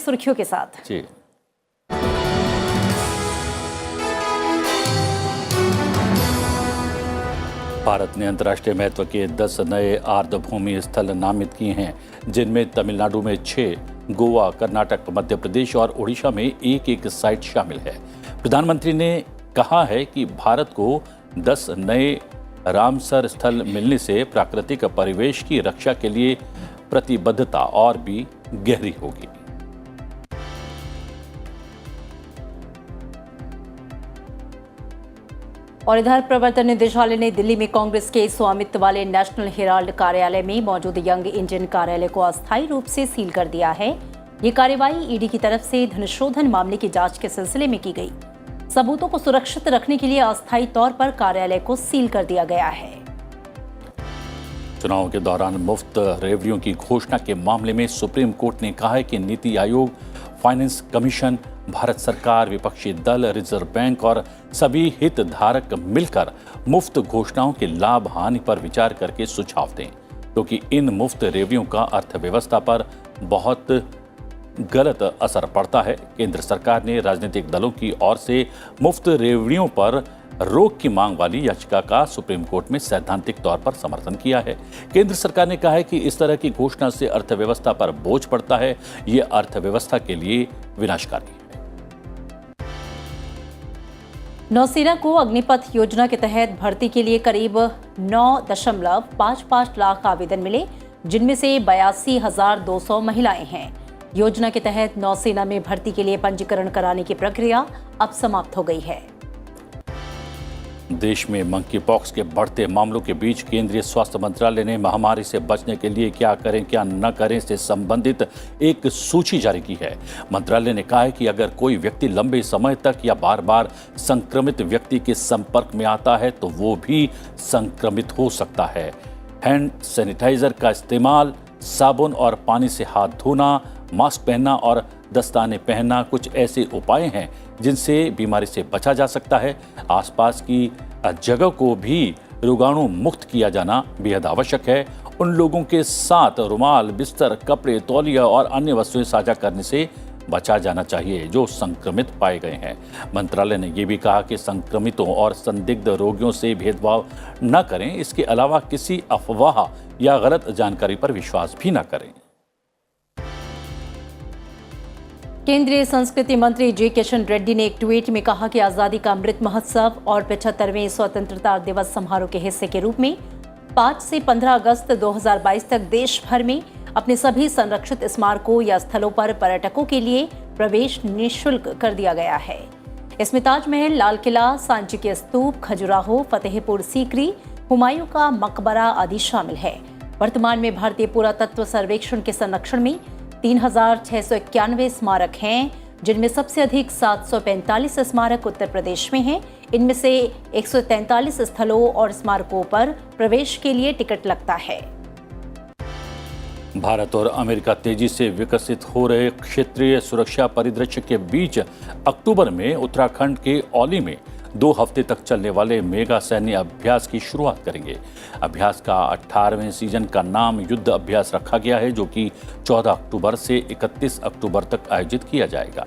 सुर्खियों के साथ। जी। भारत ने अंतर्राष्ट्रीय महत्व के 10 नए आर्द्रभूमि स्थल नामित किए हैं, जिनमें तमिलनाडु में 6, गोवा, कर्नाटक, मध्य प्रदेश और ओडिशा में एक साइट शामिल है। प्रधानमंत्री ने कहा है कि भारत को 10 नए रामसर स्थल मिलने से प्राकृतिक परिवेश की रक्षा के लिए प्रतिबद्धता और भी गहरी होगी। और इधर प्रवर्तन निदेशालय ने दिल्ली में कांग्रेस के स्वामित्व वाले नेशनल हेराल्ड कार्यालय में मौजूद यंग इंडियन कार्यालय को अस्थायी रूप से सील कर दिया है। ये कार्रवाई ईडी की तरफ से धनशोधन मामले की जांच के सिलसिले में की गई। सबूतों को सुरक्षित रखने के लिए अस्थायी तौर पर कार्यालय को सील कर दिया गया है। चुनाव के दौरान मुफ्त रेवड़ियों की घोषणा के मामले में सुप्रीम कोर्ट ने कहा है कि नीति आयोग, फाइनेंस कमीशन, भारत सरकार, विपक्षी दल, रिजर्व बैंक और सभी हितधारक मिलकर मुफ्त घोषणाओं के लाभ हानि पर विचार करके सुझाव दें, क्योंकि इन मुफ्त रेवड़ियों का अर्थव्यवस्था पर बहुत गलत असर पड़ता है। केंद्र सरकार ने राजनीतिक दलों की ओर से मुफ्त रेवड़ियों पर रोक की मांग वाली याचिका का सुप्रीम कोर्ट में सैद्धांतिक तौर पर समर्थन किया है। केंद्र सरकार ने कहा है कि इस तरह की घोषणा से अर्थव्यवस्था पर बोझ पड़ता है, ये अर्थव्यवस्था के लिए विनाशकारी है। नौसेना को अग्निपथ योजना के तहत भर्ती के लिए करीब 9.55 लाख आवेदन मिले, जिनमें से 82,200 महिलाएं हैं। योजना के तहत नौसेना में भर्ती के लिए पंजीकरण कराने की प्रक्रिया अब समाप्त हो गई है। देश में मंकी पॉक्स के बढ़ते मामलों के बीच केंद्रीय स्वास्थ्य मंत्रालय ने महामारी से बचने के लिए क्या करें क्या न करें से संबंधित एक सूची जारी की है। मंत्रालय ने कहा है कि अगर कोई व्यक्ति लंबे समय तक या बार बार संक्रमित व्यक्ति के संपर्क में आता है तो वो भी संक्रमित हो सकता है। हैंड सैनिटाइजर का इस्तेमाल, साबुन और पानी से हाथ धोना, मास्क पहनना और दस्ताने पहनना कुछ ऐसे उपाय हैं जिनसे बीमारी से बचा जा सकता है। आसपास की जगह को भी रोगाणु मुक्त किया जाना बेहद आवश्यक है। उन लोगों के साथ रुमाल, बिस्तर, कपड़े, तौलिया और अन्य वस्तुएं साझा करने से बचा जाना चाहिए जो संक्रमित पाए गए हैं। मंत्रालय ने यह भी कहा कि संक्रमितों और संदिग्ध रोगियों से भेदभाव न करें। इसके अलावा किसी अफवाह या गलत जानकारी पर विश्वास भी न करें। केंद्रीय संस्कृति मंत्री जी किशन रेड्डी ने एक ट्वीट में कहा कि आजादी का अमृत महोत्सव और 75वें स्वतंत्रता दिवस समारोह के हिस्से के रूप में 5 से 15 अगस्त 2022 तक देश भर में अपने सभी संरक्षित स्मारकों या स्थलों पर पर्यटकों के लिए प्रवेश निःशुल्क कर दिया गया है। इसमें ताजमहल, लाल किला, सांची के स्तूप, खजुराहो, फतेहपुर सीकरी, हुमायूं का मकबरा आदि शामिल है। वर्तमान में भारतीय पुरातत्व सर्वेक्षण के संरक्षण में 3,691 स्मारक हैं, जिनमें सबसे अधिक 745 स्मारक उत्तर प्रदेश में हैं। इनमें से 143 स्थलों और स्मारकों पर प्रवेश के लिए टिकट लगता है। भारत और अमेरिका तेजी से विकसित हो रहे क्षेत्रीय सुरक्षा परिदृश्य के बीच अक्टूबर में उत्तराखंड के औली में 2 हफ्ते तक चलने वाले मेगा सैन्य अभ्यास की शुरुआत करेंगे। अभ्यास का 18वें सीजन का नाम युद्ध अभ्यास रखा गया है, जो कि 14 अक्टूबर से 31 अक्टूबर तक आयोजित किया जाएगा।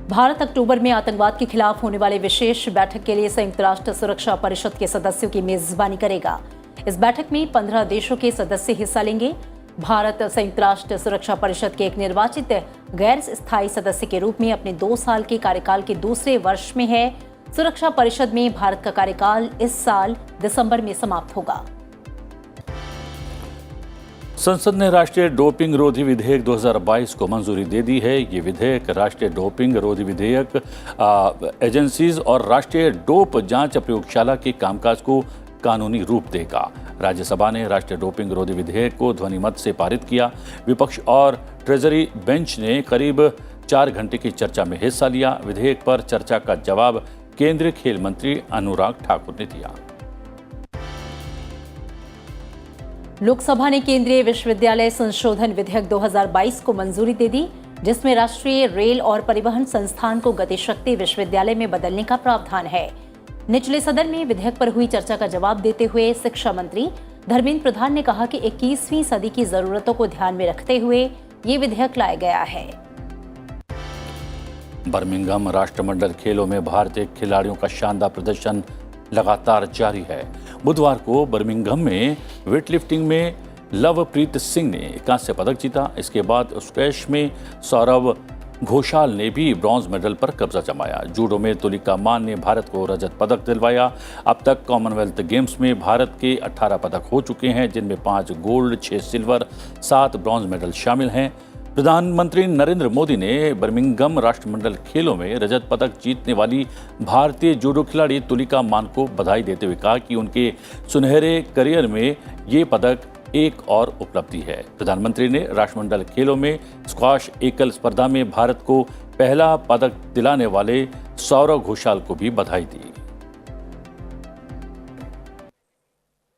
भारत अक्टूबर में आतंकवाद के खिलाफ होने वाले विशेष बैठक के लिए संयुक्त राष्ट्र सुरक्षा परिषद के सदस्यों की मेजबानी करेगा। इस बैठक में 15 देशों के सदस्य हिस्सा लेंगे। भारत संयुक्त राष्ट्र सुरक्षा परिषद के एक निर्वाचित गैर स्थायी सदस्य के रूप में अपने 2 साल के कार्यकाल के दूसरे वर्ष में है। सुरक्षा परिषद में भारत का कार्यकाल इस साल दिसंबर में समाप्त होगा। संसद ने राष्ट्रीय डोपिंग रोधी विधेयक 2022 को मंजूरी दे दी है। ये विधेयक राष्ट्रीय डोपिंग रोधी विधेयक एजेंसीज और राष्ट्रीय डोप जांच प्रयोगशाला के कामकाज को कानूनी रूप देगा। राज्यसभा ने राष्ट्रीय डोपिंग रोधी विधेयक को ध्वनिमत से पारित किया। विपक्ष और ट्रेजरी बेंच ने करीब 4 घंटे की चर्चा में हिस्सा लिया। विधेयक पर चर्चा का जवाब केंद्रीय खेल मंत्री अनुराग ठाकुर ने दिया। लोकसभा ने केंद्रीय विश्वविद्यालय संशोधन विधेयक 2022 को मंजूरी दे दी, जिसमें राष्ट्रीय रेल और परिवहन संस्थान को गतिशक्ति विश्वविद्यालय में बदलने का प्रावधान है। निचले सदन में विधेयक पर हुई चर्चा का जवाब देते हुए शिक्षा मंत्री धर्मेंद्र प्रधान ने कहा कि 21वीं सदी की जरूरतों को ध्यान में रखते हुए ये विधेयक लाया गया है। बर्मिंघम राष्ट्रमंडल खेलों में भारतीय खिलाड़ियों का शानदार प्रदर्शन लगातार जारी है। बुधवार को बर्मिंघम में वेटलिफ्टिंग में लवप्रीत सिंह ने कांस्य पदक जीता। इसके बाद स्क्वैश में सौरव घोषाल ने भी ब्रॉन्ज मेडल पर कब्जा जमाया। जूडो में तुलिका मान ने भारत को रजत पदक दिलवाया। अब तक कॉमनवेल्थ गेम्स में भारत के 18 पदक हो चुके हैं, जिनमें 5 गोल्ड, 6 सिल्वर, 7 ब्रॉन्ज मेडल शामिल हैं। प्रधानमंत्री नरेंद्र मोदी ने बर्मिंघम राष्ट्रमंडल खेलों में रजत पदक जीतने वाली भारतीय जूडो खिलाड़ी तुलिका मान को बधाई देते हुए कहा कि उनके सुनहरे करियर में ये पदक एक और उपलब्धि है। प्रधानमंत्री ने राष्ट्रमंडल खेलों में स्क्वॉश एकल स्पर्धा में भारत को पहला पदक दिलाने वाले सौरव घोषाल को भी बधाई दी।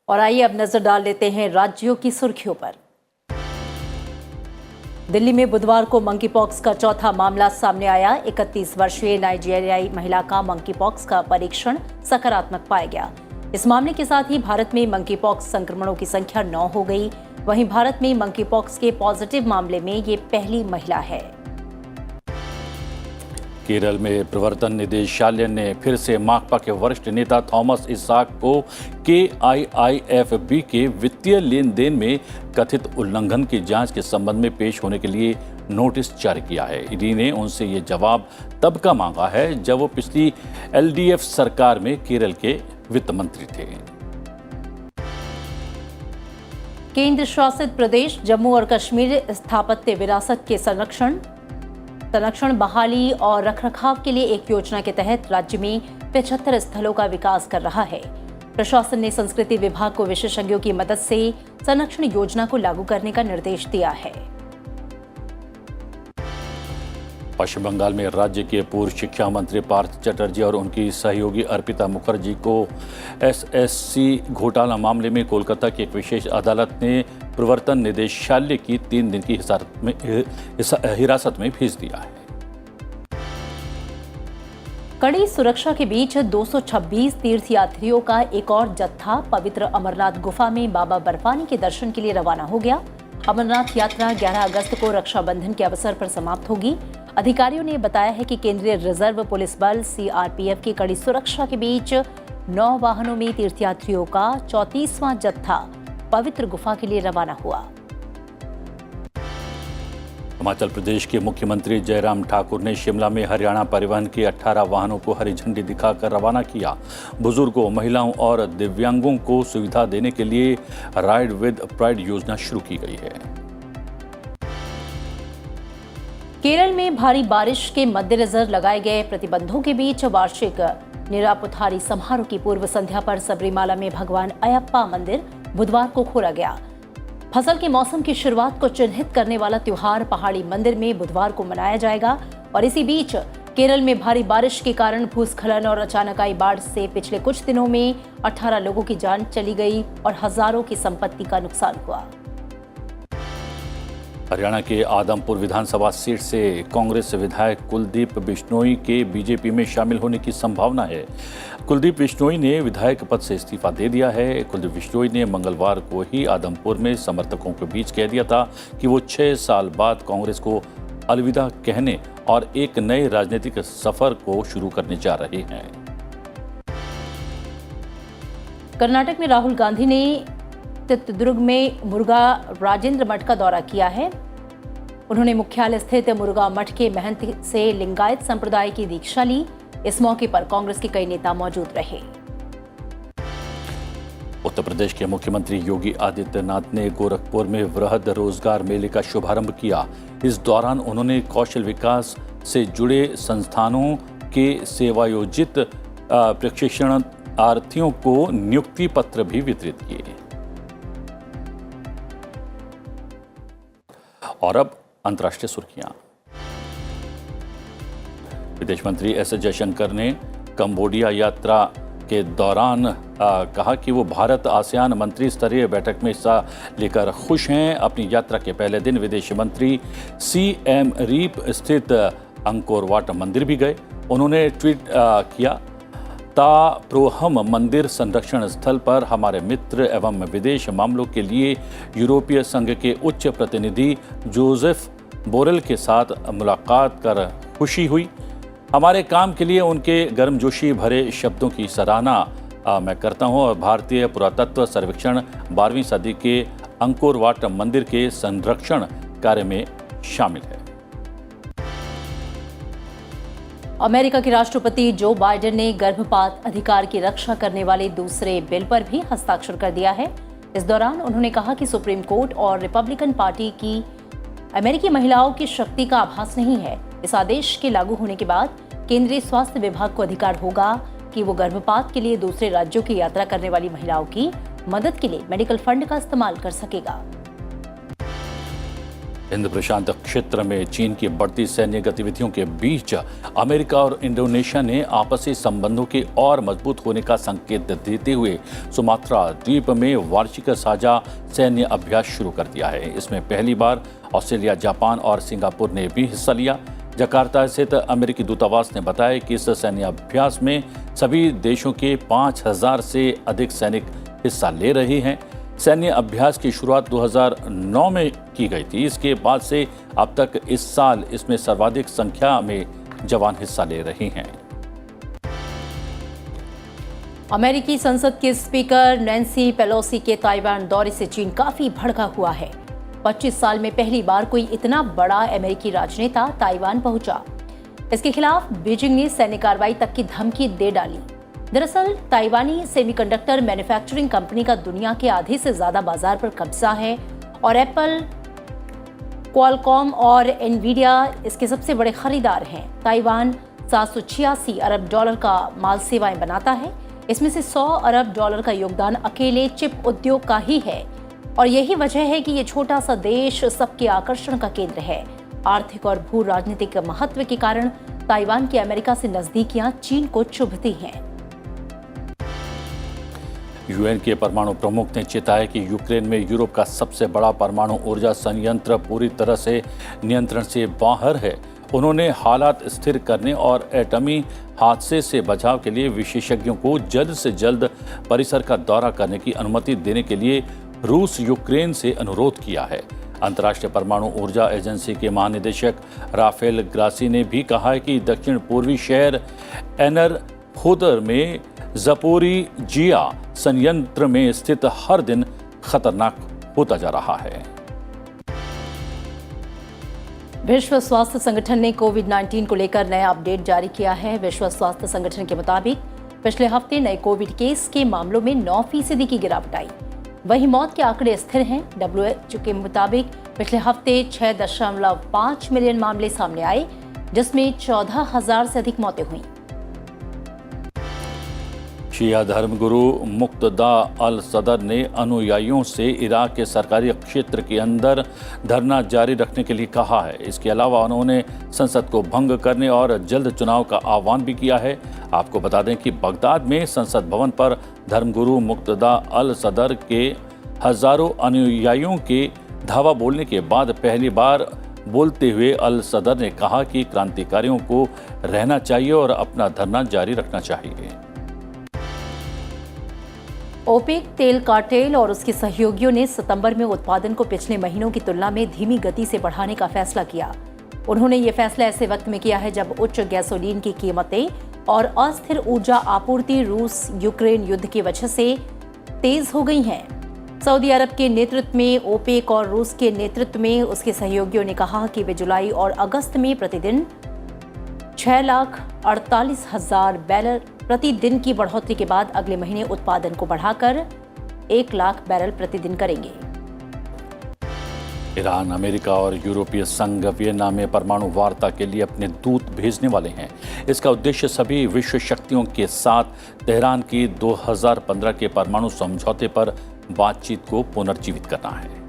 और आइए अब नजर डाल लेते हैं राज्यों की सुर्खियों पर। दिल्ली में बुधवार को मंकी पॉक्स का चौथा मामला सामने आया। 31 वर्षीय नाइजीरियाई महिला का मंकी पॉक्स का परीक्षण सकारात्मक पाया गया। इस मामले के साथ ही भारत में मंकी पॉक्स संक्रमणों की संख्या 9 हो गई। वहीं भारत में मंकी पॉक्स के पॉजिटिव मामले में ये पहली महिला है। केरल में प्रवर्तन निदेशालय ने फिर से माकपा के वरिष्ठ नेता थॉमस इसाक को KIIFB के वित्तीय लेन देन में कथित उल्लंघन की जांच के संबंध में पेश होने के लिए नोटिस जारी किया है। ईडी ने उनसे ये जवाब तब का मांगा है जब वो पिछली LDF सरकार में केरल के वित्त मंत्री थे। केंद्र शासित प्रदेश जम्मू और कश्मीर स्थापत्य विरासत के संरक्षण, बहाली और रखरखाव के लिए एक योजना के तहत राज्य में 75 स्थलों का विकास कर रहा है। प्रशासन ने संस्कृति विभाग को विशेषज्ञों की मदद से संरक्षण योजना को लागू करने का निर्देश दिया है। पश्चिम बंगाल में राज्य के पूर्व शिक्षा मंत्री पार्थ चटर्जी और उनकी सहयोगी अर्पिता मुखर्जी को SSC घोटाला मामले में कोलकाता की एक विशेष अदालत ने प्रवर्तन निदेशालय की 3 दिन की हिरासत में भेज दिया है। कड़ी सुरक्षा के बीच 226 तीर्थयात्रियों का एक और जत्था पवित्र अमरनाथ गुफा में बाबा बर्फानी के दर्शन के लिए रवाना हो गया। अमरनाथ यात्रा 11 अगस्त को रक्षाबंधन के अवसर पर समाप्त होगी। अधिकारियों ने बताया है कि केंद्रीय रिजर्व पुलिस बल CRPF की कड़ी सुरक्षा के बीच 9 वाहनों में तीर्थयात्रियों का 34वां जत्था पवित्र गुफा के लिए रवाना हुआ। हिमाचल प्रदेश के मुख्यमंत्री जयराम ठाकुर ने शिमला में हरियाणा परिवहन के 18 वाहनों को हरी झंडी दिखाकर रवाना किया। बुजुर्गों, महिलाओं और दिव्यांगों को सुविधा देने के लिए राइड विद प्राइड योजना शुरू की गई है। केरल में भारी बारिश के मद्देनजर लगाए गए प्रतिबंधों के बीच वार्षिक निरापुथारी समारोह की पूर्व संध्या पर सबरीमाला में भगवान अयप्पा मंदिर बुधवार को खोला गया। फसल के मौसम की शुरुआत को चिन्हित करने वाला त्योहार पहाड़ी मंदिर में बुधवार को मनाया जाएगा। और इसी बीच केरल में भारी बारिश के कारण भूस्खलन और अचानक आई बाढ़ से पिछले कुछ दिनों में 18 लोगों की जान चली गई और हजारों की संपत्ति का नुकसान हुआ। हरियाणा के आदमपुर विधानसभा सीट से कांग्रेस विधायक कुलदीप बिश्नोई के बीजेपी में शामिल होने की संभावना है। कुलदीप बिश्नोई ने विधायक पद से इस्तीफा दे दिया है। कुलदीप बिश्नोई ने मंगलवार को ही आदमपुर में समर्थकों के बीच कह दिया था कि वो 6 साल बाद कांग्रेस को अलविदा कहने और एक नए राजनीतिक सफर को शुरू करने जा रहे हैं। कर्नाटक में राहुल गांधी ने चित्रदुर्ग में मुरुगा राजेंद्र मठ का दौरा किया है। उन्होंने मुख्यालय स्थित मुरुगा मठ के महंत से लिंगायत संप्रदाय की दीक्षा ली। इस मौके पर कांग्रेस के कई नेता मौजूद रहे। उत्तर प्रदेश के मुख्यमंत्री योगी आदित्यनाथ ने गोरखपुर में वृहद रोजगार मेले का शुभारंभ किया। इस दौरान उन्होंने कौशल विकास से जुड़े संस्थानों के सेवायोजित प्रशिक्षणार्थियों को नियुक्ति पत्र भी वितरित किए। और अब अंतर्राष्ट्रीय सुर्खियां। विदेश मंत्री एस जयशंकर ने कंबोडिया यात्रा के दौरान कहा कि वो भारत आसियान मंत्री स्तरीय बैठक में हिस्सा लेकर खुश हैं। अपनी यात्रा के पहले दिन विदेश मंत्री सीएम रीप स्थित अंकोर वाट मंदिर भी गए। उन्होंने ट्वीट किया ताप्रोहम मंदिर संरक्षण स्थल पर हमारे मित्र एवं विदेश मामलों के लिए यूरोपीय संघ के उच्च प्रतिनिधि जोसेफ बोरेल के साथ मुलाकात कर खुशी हुई। हमारे काम के लिए उनके गर्मजोशी भरे शब्दों की सराहना मैं करता हूं और भारतीय पुरातत्व सर्वेक्षण 12वीं सदी के अंकोर वाट मंदिर के संरक्षण कार्य में शामिल है। अमेरिका के राष्ट्रपति जो बाइडेन ने गर्भपात अधिकार की रक्षा करने वाले दूसरे बिल पर भी हस्ताक्षर कर दिया है। इस दौरान उन्होंने कहा कि सुप्रीम कोर्ट और रिपब्लिकन पार्टी की अमेरिकी महिलाओं की शक्ति का आभास नहीं है। इस आदेश के लागू होने के बाद केंद्रीय स्वास्थ्य विभाग को अधिकार होगा कि वो गर्भपात के लिए दूसरे राज्यों की यात्रा करने वाली महिलाओं की मदद के लिए मेडिकल फंड का इस्तेमाल कर सकेगा। हिंद प्रशांत क्षेत्र में चीन की बढ़ती सैन्य गतिविधियों के बीच अमेरिका और इंडोनेशिया ने आपसी संबंधों के और मजबूत होने का संकेत देते हुए सुमात्रा द्वीप में वार्षिक साझा सैन्य अभ्यास शुरू कर दिया है। इसमें पहली बार ऑस्ट्रेलिया, जापान और सिंगापुर ने भी हिस्सा लिया। जकार्ता स्थित अमेरिकी दूतावास ने बताया कि इस सैन्य अभ्यास में सभी देशों के 5000 से अधिक सैनिक हिस्सा ले रहे हैं। सैन्य अभ्यास की शुरुआत 2009 में की गई थी। इसके बाद से अब तक इस साल इसमें सर्वाधिक संख्या में जवान हिस्सा ले रहे हैं। अमेरिकी संसद के स्पीकर नैन्सी पेलोसी के ताइवान दौरे से चीन काफी भड़का हुआ है। 25 साल में पहली बार कोई इतना बड़ा अमेरिकी राजनेता ताइवान पहुंचा। इसके खिलाफ बीजिंग ने सैन्य कार्रवाई तक की धमकी दे डाली। दरअसल ताइवानी सेमीकंडक्टर मैन्युफैक्चरिंग कंपनी का दुनिया के आधे से ज्यादा बाजार पर कब्जा है और एप्पल, क्वालकॉम और एनवीडिया इसके सबसे बड़े खरीदार हैं। ताइवान 786 अरब डॉलर का माल सेवाएं बनाता है। इसमें से 100 अरब डॉलर का योगदान अकेले चिप उद्योग का ही है और यही वजह है कि ये छोटा सा देश सबके आकर्षण का केंद्र है। आर्थिक और भू राजनीतिक महत्व के कारण ताइवान की अमेरिका से नजदीकियां चीन को चुभती हैं। यूएन के परमाणु प्रमुख ने चेताया कि यूक्रेन में यूरोप का सबसे बड़ा परमाणु ऊर्जा संयंत्र पूरी तरह से नियंत्रण से बाहर है। उन्होंने हालात स्थिर करने और एटमी हादसे से बचाव के लिए विशेषज्ञों को जल्द से जल्द परिसर का दौरा करने की अनुमति देने के लिए रूस यूक्रेन से अनुरोध किया है। अंतर्राष्ट्रीय परमाणु ऊर्जा एजेंसी के महानिदेशक राफेल ग्रासी ने भी कहा है कि दक्षिण पूर्वी शहर एनरहोदर में ज़पोरिजिया संयंत्र में स्थित हर दिन खतरनाक होता जा रहा है। विश्व स्वास्थ्य संगठन ने कोविड-19 को लेकर नया अपडेट जारी किया है। विश्व स्वास्थ्य संगठन के मुताबिक पिछले हफ्ते नए कोविड केस के मामलों में 9% की गिरावट आई। वहीं मौत के आंकड़े स्थिर हैं। WHO के मुताबिक पिछले हफ्ते 6.5 मिलियन मामले सामने आए, जिसमें 14,000 से अधिक मौतें हुई। शिया धर्मगुरु मुक्तदा अल सदर ने अनुयायियों से इराक के सरकारी क्षेत्र के अंदर धरना जारी रखने के लिए कहा है। इसके अलावा उन्होंने संसद को भंग करने और जल्द चुनाव का आह्वान भी किया है। आपको बता दें कि बगदाद में संसद भवन पर धर्मगुरु मुक्तदा अल सदर के हजारों अनुयायियों के धावा बोलने के बाद पहली बार बोलते हुए अल सदर ने कहा कि क्रांतिकारियों को रहना चाहिए और अपना धरना जारी रखना चाहिए। ओपेक तेल कार्टेल और उसके सहयोगियों ने सितंबर में उत्पादन को पिछले महीनों की तुलना में धीमी गति से बढ़ाने का फैसला किया। उन्होंने ये फैसला ऐसे वक्त में किया है जब उच्च गैसोलीन की कीमतें और अस्थिर ऊर्जा आपूर्ति रूस यूक्रेन युद्ध की वजह से तेज हो गई हैं। सऊदी अरब के नेतृत्व में ओपेक और रूस के नेतृत्व में उसके सहयोगियों ने कहा कि वे जुलाई और अगस्त में प्रतिदिन 6,48,000 बैरल प्रतिदिन की बढ़ोतरी के बाद अगले महीने उत्पादन को बढ़ाकर 1 लाख बैरल प्रतिदिन करेंगे। ईरान, अमेरिका और यूरोपीय संघ वियना में परमाणु वार्ता के लिए अपने दूत भेजने वाले हैं। इसका उद्देश्य सभी विश्व शक्तियों के साथ तेहरान की 2015 के परमाणु समझौते पर बातचीत को पुनर्जीवित करना है।